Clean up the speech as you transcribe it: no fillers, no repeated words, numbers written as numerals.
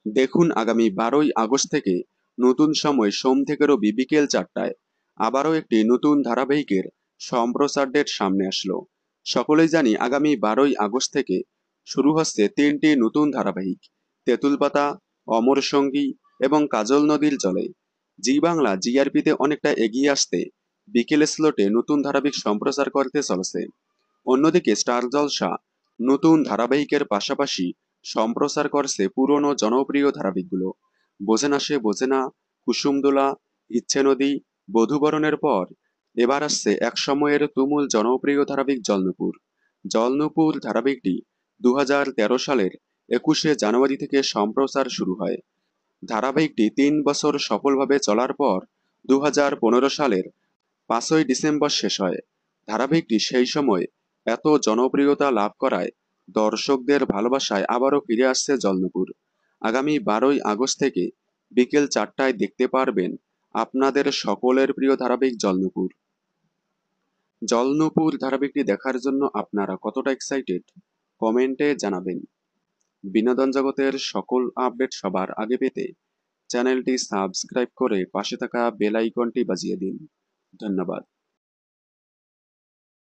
দেখুন আগামী 12ই আগস্ট থেকে নতুন সময় সোম থেকে রবি বিকেল 4টায় আবারও একটি নতুন ধারাবাহিকের সম্প্রচার ডেট সামনে আসলো। সকলেই জানি আগামী 12ই আগস্ট থেকে শুরু হচ্ছে 3টি নতুন ধারাবাহিক, তেঁতুল পাতা, অমর সঙ্গী এবং কাজল নদীর জলে। জি বাংলা জিআরপিতে অনেকটা এগিয়ে আসতে বিকেল স্লটে নতুন ধারাবাহিক সম্প্রচার করতে চলেছে। অন্যদিকে স্টার জলসা নতুন ধারাবাহিকের পাশাপাশি সম্প্রচার করছে পুরনো জনপ্রিয় ধারাবাহিকগুলো। বোঝে না সে বোঝে না, কুসুমদোলা, ইচ্ছে নদী, বধূবরণের পর এবার আসছে এক সময়ের তুমুল জনপ্রিয় ধারাবাহিক জলনুপুর। জলনুপুর ধারাবাহিকটি 2013 সালের 21শে জানুয়ারি থেকে সম্প্রচার শুরু হয়। ধারাবাহিকটি 3 বছর সফলভাবে চলার পর 2015 সালের 5ই ডিসেম্বর শেষ হয়। ধারাবাহিকটি সেই সময় এত জনপ্রিয়তা লাভ করায় দর্শকদের ভালোবাসায় আবারও ফিরে আসছে জলনুপুর। আগামী 12ই আগস্ট থেকে বিকেল 4টায় দেখতে পারবেন আপনাদের সকলের প্রিয় ধারাবাহিক জলনুপুর। জলনুপুর ধারাবাহিকটি দেখার জন্য আপনারা কতটা এক্সাইটেড কমেন্টে জানাবেন। বিনোদন জগতের সকল আপডেট সবার আগে পেতে চ্যানেলটি সাবস্ক্রাইব করে পাশে থাকা বেল আইকনটি বাজিয়ে দিন। ধন্যবাদ।